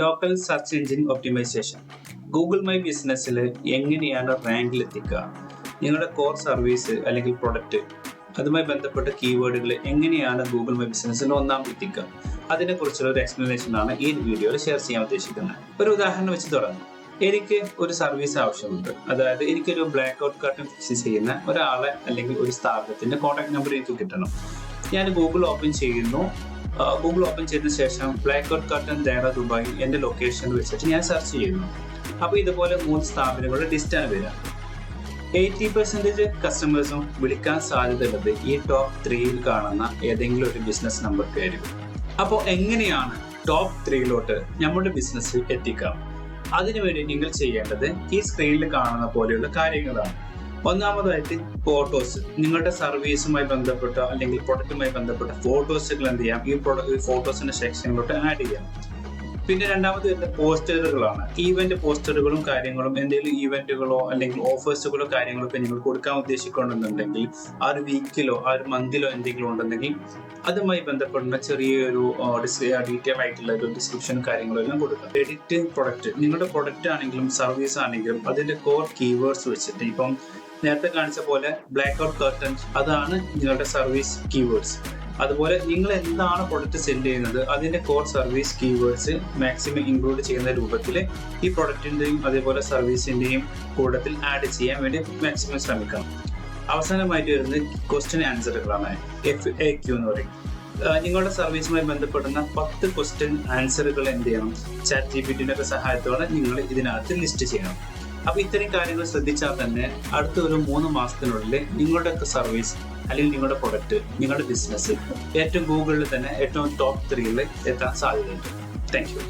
Local search engine optimisation. Google my ബിസിനസ്സിൽ എങ്ങനെയാണ് റാങ്കിൽ എത്തിക്കുക, നിങ്ങളുടെ കോർ സർവീസ് അല്ലെങ്കിൽ പ്രൊഡക്റ്റ് അതുമായി ബന്ധപ്പെട്ട കീവേഡുകൾ എങ്ങനെയാണ് ഗൂഗിൾ മൈ ബിസിനസ്സിൽ എത്തിക്കുക, അതിനെക്കുറിച്ചുള്ള ഒരു എക്സ്പ്ലനേഷൻ ആണ് ഈ വീഡിയോയിൽ ഷെയർ ചെയ്യാൻ ഉദ്ദേശിക്കുന്നത്. ഒരു ഉദാഹരണം വെച്ച് തുടങ്ങാം. എനിക്ക് ഒരു സർവീസ് ആവശ്യമുണ്ട്. അതായത് എനിക്കൊരു ബ്ലാക്ക് ഔട്ട് കർട്ടൻ ഫിക്സ് ചെയ്യുന്ന ഒരാളെ അല്ലെങ്കിൽ ഒരു സ്ഥാപനത്തിന്റെ കോൺടാക്ട് നമ്പർ എനിക്ക് കിട്ടണം. ഞാൻ ഗൂഗിൾ ഓപ്പൺ ചെയ്യുന്നു. ഗൂഗിൾ ഓപ്പൺ ചെയ്തതിനു ശേഷം black out curtain Deira Dubai എന്റെ ലൊക്കേഷൻ വെച്ചിട്ട് ഞാൻ സെർച്ച് ചെയ്യുന്നു. അപ്പോൾ ഇതുപോലെ 3 സ്ഥാപനങ്ങളുടെ ലിസ്റ്റാണ് വരിക. 80% കസ്റ്റമേഴ്സും വിളിക്കാൻ സാധ്യതയുള്ളത് ഈ ടോപ്പ് 3യിൽ കാണുന്ന ഏതെങ്കിലും ഒരു ബിസിനസ് നമ്പർക്ക് ആയിരിക്കും. അപ്പോൾ എങ്ങനെയാണ് ടോപ്പ് 3യിലോട്ട് നമ്മുടെ ബിസിനസ് എത്തിക്കാം? അതിനുവേണ്ടി നിങ്ങൾ ചെയ്യേണ്ടത് ഈ സ്ക്രീനിൽ കാണുന്ന പോലെയുള്ള കാര്യങ്ങളാണ്. ഒന്നാമതായിട്ട് ഫോട്ടോസ്. നിങ്ങളുടെ സർവീസുമായി ബന്ധപ്പെട്ട അല്ലെങ്കിൽ പ്രൊഡക്റ്റുമായി ബന്ധപ്പെട്ട ഫോട്ടോസുകൾ എന്ത് ചെയ്യാം, ഈ ഫോട്ടോസിന്റെ സെക്ഷനിലോട്ട് ആഡ് ചെയ്യാം. പിന്നെ രണ്ടാമത് വരുന്ന പോസ്റ്ററുകളാണ്. ഈവന്റ് പോസ്റ്ററുകളും കാര്യങ്ങളും, എന്തെങ്കിലും ഈവന്റുകളോ അല്ലെങ്കിൽ ഓഫേഴ്സുകളോ കാര്യങ്ങളൊക്കെ നിങ്ങൾ കൊടുക്കാൻ ഉദ്ദേശിക്കുന്നുണ്ടെങ്കിൽ ആ ഒരു വീക്കിലോ ആ ഒരു മന്തിലോ എന്തെങ്കിലും ഉണ്ടെങ്കിൽ അതുമായി ബന്ധപ്പെടുന്ന ചെറിയൊരു ഡീറ്റെയിൽ ആയിട്ടുള്ള ഒരു ഡിസ്ക്രിപ്ഷൻ കാര്യങ്ങളും എല്ലാം കൊടുക്കുക. Edit product. നിങ്ങളുടെ പ്രൊഡക്റ്റ് ആണെങ്കിലും സർവീസ് ആണെങ്കിലും അതിന്റെ കോർ കീവേഡ്സ് വെച്ചിട്ട്, ഇപ്പം നേരത്തെ കാണിച്ച പോലെ ബ്ലാക്ക് ഔട്ട് കർട്ടൻസ്, അതാണ് നിങ്ങളുടെ സർവീസ് കീവേഡ്സ്. അതുപോലെ നിങ്ങൾ എന്താണ് പ്രൊഡക്റ്റ് സെല് ചെയ്യുന്നത് അതിന്റെ core service keywords maximum include ചെയ്യുന്ന രൂപത്തിൽ ഈ പ്രൊഡക്റ്റിന്റെയും അതേപോലെ സർവീസിന്റെയും കൂട്ടത്തിൽ ആഡ് ചെയ്യാൻ വേണ്ടി മാക്സിമം ശ്രമിക്കണം. അവസാനമായിട്ട് വരുന്നത് ക്വസ്റ്റ്യൻ ആൻസറുകളാണ്. FAQ എന്ന് പറയും. നിങ്ങളുടെ സർവീസുമായി ബന്ധപ്പെടുന്ന 10 ക്വസ്റ്റ്യൻ ആൻസറുകൾ എന്ത് ചെയ്യണം, ChatGPT ഒക്കെ സഹായത്തോടെ നിങ്ങൾ ഇതിനകത്ത് ലിസ്റ്റ് ചെയ്യണം. അപ്പൊ ഇത്തരം കാര്യങ്ങൾ ശ്രദ്ധിച്ചാൽ തന്നെ അടുത്ത ഒരു 3 മാസത്തിനുള്ളിൽ നിങ്ങളുടെ സർവീസ് അല്ലെങ്കിൽ നിങ്ങളുടെ പ്രൊഡക്റ്റ്, നിങ്ങളുടെ ബിസിനസ് ഏറ്റവും ഗൂഗിളിൽ തന്നെ ഏറ്റവും ടോപ്പ് 3യിൽ എത്താൻ സാധ്യതയുണ്ട്. Thank you.